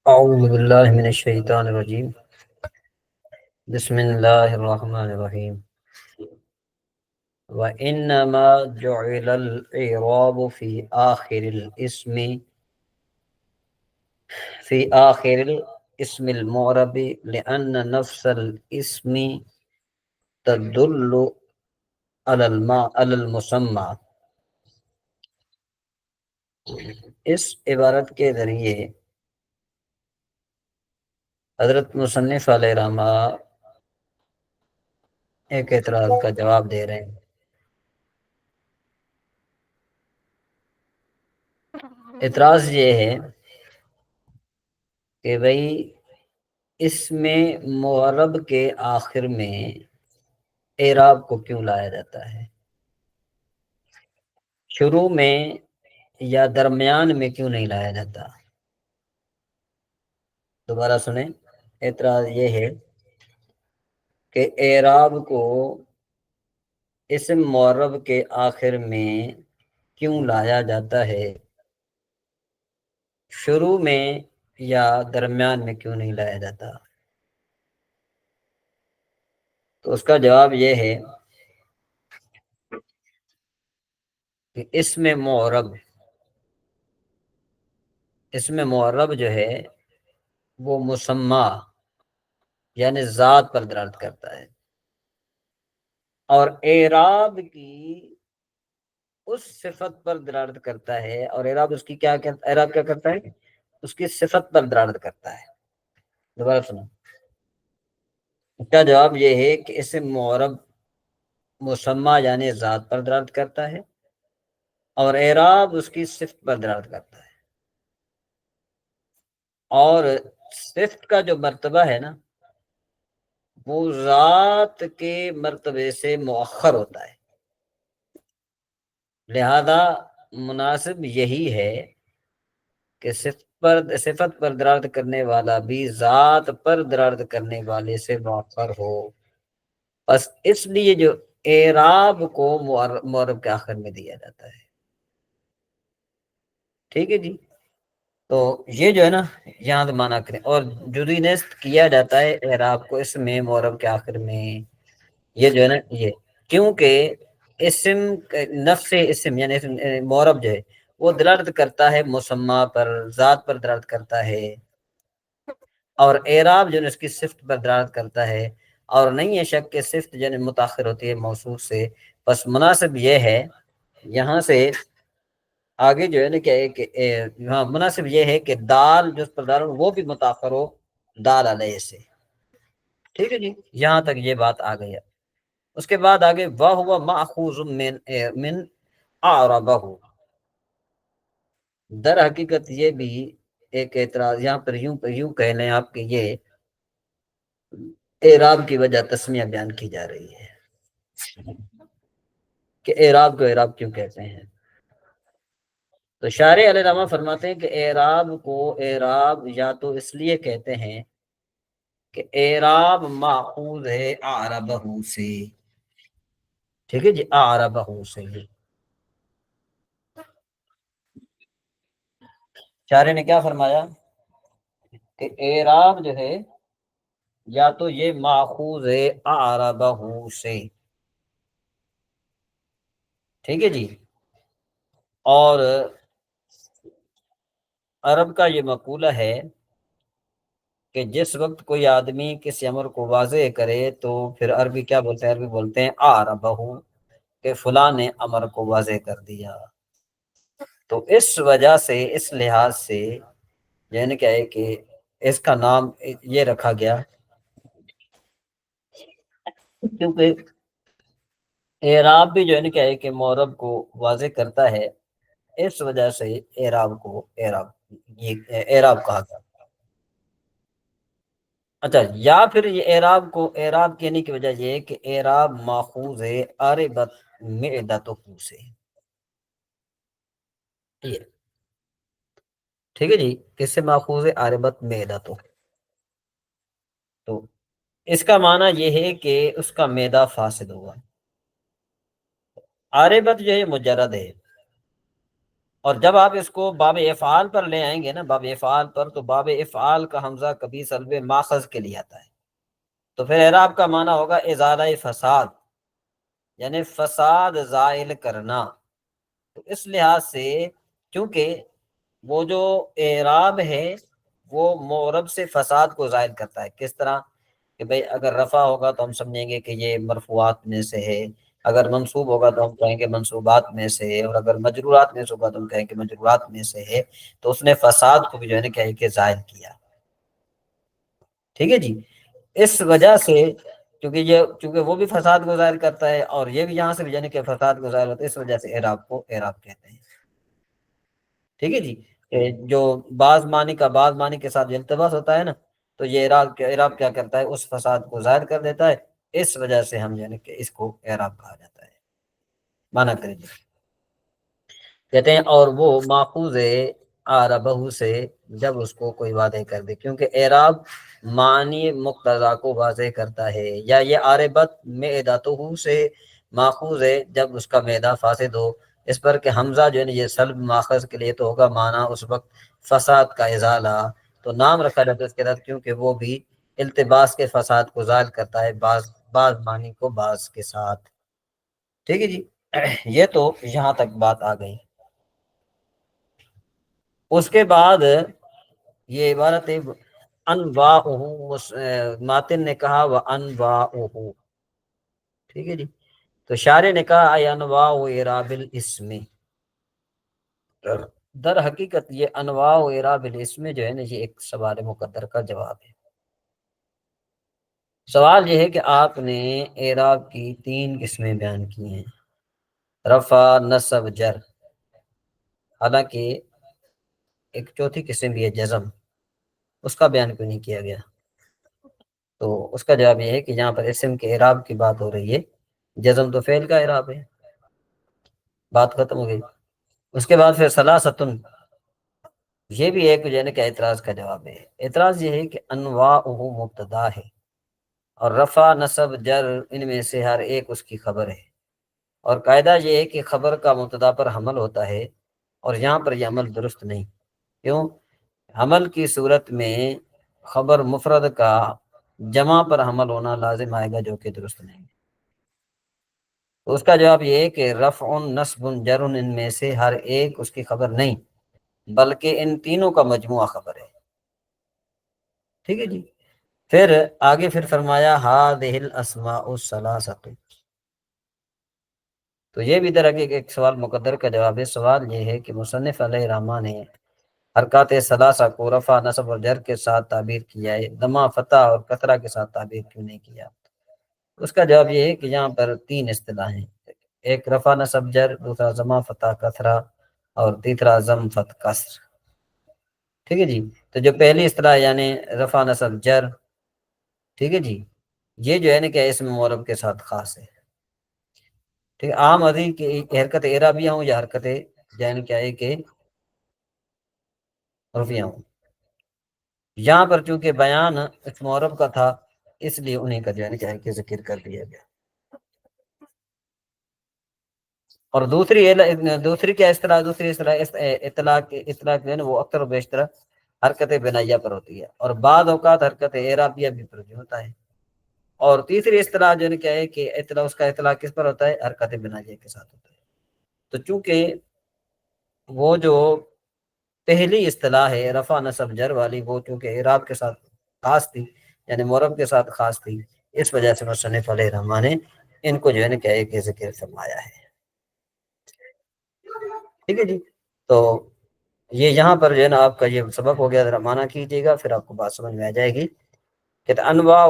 اعوذ باللہ من الشیطان الرجیم بسم اللہ الرحمن الرحیم وَإِنَّمَا جُعِلَ الْإِعْرَابُ في آخر الاسم المعرب لأن نفس الاسم تدل على المسمى۔ اس عبارت کے ذریعے حضرت مصنف علیہ رحمہ ایک اعتراض کا جواب دے رہے ہیں۔ اعتراض یہ ہے کہ بھئی اس میں معرب کے آخر میں اعراب کو کیوں لایا جاتا ہے، شروع میں یا درمیان میں کیوں نہیں لایا جاتا؟ دوبارہ سنیں، اعتراض یہ ہے کہ اعراب کو اسم معرب کے آخر میں کیوں لایا جاتا ہے، شروع میں یا درمیان میں کیوں نہیں لایا جاتا؟ تو اس کا جواب یہ ہے کہ اسم معرب جو ہے وہ مسمى یعنی ذات پر دلالت کرتا ہے، اور اعراب کی اس صفت پر دلالت کرتا ہے، اور اعراب اس کی اعراب کیا کرتا ہے؟ اس کی صفت پر دلالت کرتا ہے۔ دوبارہ سنو، اس کا جواب یہ ہے کہ اسم معرب مسمى یعنی ذات پر دلالت کرتا ہے، اور اعراب اس کی صفت پر دلالت کرتا ہے، اور صفت کا جو مرتبہ ہے نا وہ ذات کے مرتبے سے مؤخر ہوتا ہے، لہذا مناسب یہی ہے کہ صفت پر دلالت کرنے والا بھی ذات پر دلالت کرنے والے سے مؤخر ہو، بس اس لیے جو اعراب کو معرب کے آخر میں دیا جاتا ہے۔ ٹھیک ہے جی، تو یہ جو ہے نا یہاں سے معنی کریں، اور جزئی نیست کیا جاتا ہے اعراب کو اس میں معرب کے آخر میں، یہ جو ہے نا یہ کیونکہ اسم نفس اسم یعنی معرب جو ہے وہ دلالت کرتا ہے مسمى پر، ذات پر دلالت کرتا ہے، اور اعراب جو ہے اس کی صفت پر دلالت کرتا ہے، اور نہیں ہے شک کہ صفت جو ہے متاخر ہوتی ہے موصوف سے، بس مناسب یہ ہے یہاں سے آگے جو ہے نا کہ ہاں مناسب یہ ہے کہ دال جو اس پر دال وہ بھی متاخر ہو دال علیہ سے۔ ٹھیک ہے جی، یہاں تک یہ بات آ گئی ہے۔ اس کے بعد آگے وَهُوَ مَأْخُوذٌ مِّنْ أَعْرَبَهُ، در حقیقت یہ بھی ایک اعتراض یہاں پر یوں کہہ لیں آپ کہ یہ اعراب کی وجہ تسمیہ بیان کی جا رہی ہے کہ اعراب کو اعراب کیوں کہتے ہیں۔ تو شارح علیہ رحمہ فرماتے ہیں کہ اعراب کو اعراب یا تو اس لیے کہتے ہیں کہ اعراب ماخوذ ہے اعربہ سے۔ ٹھیک ہے جی، اعربہ سے شارح نے کیا فرمایا کہ اعراب جو ہے یا تو یہ ماخوذ ہے اعربہ سے، ٹھیک ہے جی، اور عرب کا یہ مقولہ ہے کہ جس وقت کوئی آدمی کسی امر کو واضح کرے تو پھر عربی کیا بولتے ہیں؟ عربی بولتے ہیں اعربہ، کہ فلاں نے امر کو واضح کر دیا۔ تو اس وجہ سے اس لحاظ سے یعنی کیا ہے کہ اس کا نام یہ رکھا گیا کیونکہ اعراب بھی جو ہے نا کیا ہے کہ معرب کو واضح کرتا ہے، اس وجہ سے اعراب کو اعراب کہا گیا۔ اچھا، یا پھر یہ اعراب کو اعراب کہنے کی وجہ یہ ہے کہ اعراب ماخوذ ہے عربت معدتہ سے، ٹھیک ہے جی، کس سے ماخوذ ہے؟ عربت معدتہ، تو اس کا معنی یہ ہے کہ اس کا معدہ فاسد ہوا۔ عاربت جو ہے مجرد ہے، اور جب آپ اس کو باب افعال پر لے آئیں گے نا، باب افعال پر، تو باب افعال کا حمزہ کبھی سلب ماخذ کے لیے آتا ہے، تو پھر اعراب کا معنی ہوگا ازالہ فساد، یعنی فساد زائل کرنا۔ تو اس لحاظ سے چونکہ وہ جو اعراب ہے وہ معرب سے فساد کو زائل کرتا ہے۔ کس طرح کہ بھئی اگر رفع ہوگا تو ہم سمجھیں گے کہ یہ مرفوعات میں سے ہے، اگر منصوب ہوگا تو ہم کہیں گے منصوبات میں سے ہے، اور اگر مجرورات میں سے ہوگا تو ہم کہیں گے مجرورات میں سے ہے۔ تو اس نے فساد کو بھی جو ہے نا کیا ہے کہ زائل کیا۔ ٹھیک ہے جی، اس وجہ سے چونکہ وہ بھی فساد کو ظاہر کرتا ہے، اور یہ بھی یہاں سے بھی یعنی کہ فساد کو ظاہر ہوتا ہے، اس وجہ سے اعراب کو اعراب کہتے ہیں۔ ٹھیک ہے جی، جو بعض معنی کا بعض معنی کے ساتھ التباس ہوتا ہے نا، تو یہ اعراب کیا کرتا ہے، اس فساد کو ظاہر کر دیتا ہے، اس وجہ سے ہم یعنی کہ اس کو اعراب کہا جاتا ہے۔ مانا کریں جی، کہتے ہیں اور وہ ماخوذ ہے آربہ سے، جب اس کو کوئی واضح کر دے، کیونکہ اعراب معنی مقتضا کو واضح کرتا ہے، یا یہ عاربت معدتہ سے ماخوذ ہے جب اس کا معدہ فاسد ہو، اس پر کہ حمزہ جو ہے نا یہ سلب ماخذ کے لیے تو ہوگا، معنی اس وقت فساد کا ازالہ، تو نام رکھا جاتا ہے اس کے ساتھ، کیونکہ وہ بھی التباس کے فساد کو ظاہر کرتا ہے، بعض معنی کو بعض کے ساتھ۔ ٹھیک ہے جی، یہ تو یہاں تک بات آ گئی۔ اس کے بعد یہ عبارت ہے انواعہ، ماتن نے کہا وہ انواعہ، ٹھیک ہے جی، تو شارح نے کہا ای انواع اعراب الاسم، در حقیقت یہ انواع اعراب الاسم جو ہے نا یہ ایک سوال مقدر کا جواب ہے۔ سوال یہ ہے کہ آپ نے اعراب کی 3 قسمیں بیان کی ہیں، رفع، نصب، جر، حالانکہ ایک چوتھی قسم بھی ہے جزم، اس کا بیان کیوں نہیں کیا گیا؟ تو اس کا جواب یہ ہے کہ یہاں پر اسم کے اعراب کی بات ہو رہی ہے، جزم تو فعل کا اعراب ہے، بات ختم ہو گئی۔ اس کے بعد پھر ثلاثتن، یہ بھی ایک جو ہے نا کہ اعتراض کا جواب ہے۔ اعتراض یہ ہے کہ انواع مبتدا ہے، اور رفع، نصب، جر ان میں سے ہر ایک اس کی خبر ہے، اور قاعدہ یہ ہے کہ خبر کا مبتدا پر حمل ہوتا ہے، اور یہاں پر یہ عمل درست نہیں۔ کیوں؟ حمل کی صورت میں خبر مفرد کا جمع پر حمل ہونا لازم آئے گا، جو کہ درست نہیں۔ تو اس کا جواب یہ ہے کہ رفع، نصب، جر ان میں سے ہر ایک اس کی خبر نہیں، بلکہ ان تینوں کا مجموعہ خبر ہے۔ ٹھیک ہے جی، پھر آگے پھر فرمایا ہذہ الاسماء الثلاثۃ، تو یہ بھی در حقیقت ایک سوال مقدر کا جواب ہے۔ سوال یہ ہے کہ مصنف علیہ الرحمٰ نے حرکات ثلاثہ کو رفع، نصب اور جر کے ساتھ تعبیر کیا ہے، ضمہ، فتح اور کسرہ کے ساتھ تعبیر کیوں نہیں کیا؟ اس کا جواب یہ ہے کہ یہاں پر 3 اصطلاحیں، ایک رفع، نصب، جر، دوسرا ضمہ، فتح، کسرہ، اور تیسرا ضم، فتح، کسر۔ ٹھیک ہے جی، تو جو پہلی اصطلاح یعنی رفع، نصب، جر، ٹھیک ہے جی، یہ جو ہے نا کہ اسم معرب کے ساتھ خاص ہے۔ ٹھیک ہے، عام ادھی کی حرکت اعرابیہ ہوں یا حرکت یعنی کیا ہے کہ رفیہ ہوں، یہاں پر چونکہ بیان اسم معرب کا تھا، اس لیے انہیں کا جو ہے نا کیا ہے کہ ذکر کر دیا گیا۔ اور دوسری کیا اصطلاح، دوسری اصطلاح اطلاق جو ہے نا وہ اکثر و بیشتر حرکت بنائیہ پر ہوتی ہے، اور بعض اوقات حرکت اعرابیہ بھی پر بھی ہوتا ہے۔ اور تیسری اصطلاح جو ہے نا کیا ہے کہ اس کا اطلاق کس پر ہوتا ہے؟ حرکت بنائیہ کے ساتھ ہوتا ہے۔ تو چونکہ وہ جو پہلی اصطلاح ہے رفع، نصب، جر والی، وہ چونکہ اعراب کے ساتھ خاص تھی، یعنی معرب کے ساتھ خاص تھی، اس وجہ سے مصنف علیہ الرحمٰ نے ان کو جو ہے نا کیا ہے کہ ذکر فرمایا ہے۔ ٹھیک ہے جی، تو یہ یہاں پر جو ہے نا آپ کا یہ سبق ہو گیا، ذرا معنی کیجیے گا، پھر آپ کو بات سمجھ میں آ جائے گی۔ کہ انواع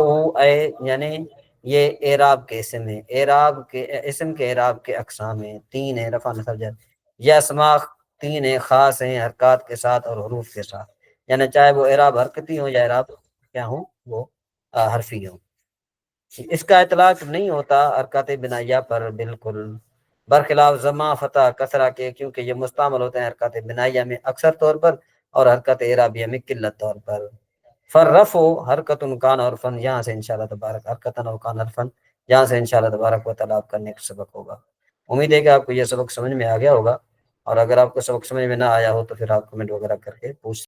یعنی یہ اعراب کے اسم ہے، اعراب کے اسم کے اعراب کے اقسام ہیں، 3 ہیں، رفع، نصب، جر۔ یہ اسماء 3 ہیں، خاص ہیں حرکات کے ساتھ اور حروف کے ساتھ، یعنی چاہے وہ اعراب حرکتی ہوں یا اعراب کیا ہوں، وہ حرفی ہوں۔ اس کا اطلاق نہیں ہوتا حرکات بنائیہ پر بالکل، برخلاف ضمہ، فتح، کسرہ کے، کیونکہ یہ مستعمل ہوتے ہیں حرکات بنائیہ میں اکثر طور پر، اور حرکت اعرابیہ میں قلت طور پر۔ فرفع حرکت کان عرفن، یہاں سے انشاءاللہ تبارک حرکتن و کان عرفن، یہاں سے انشاءاللہ تبارک و تعالیٰ آپ کا نیکسٹ سبق ہوگا۔ امید ہے کہ آپ کو یہ سبق سمجھ میں آ گیا ہوگا، اور اگر آپ کو سبق سمجھ میں نہ آیا ہو تو پھر آپ کمنٹ وغیرہ کر کے پوچھ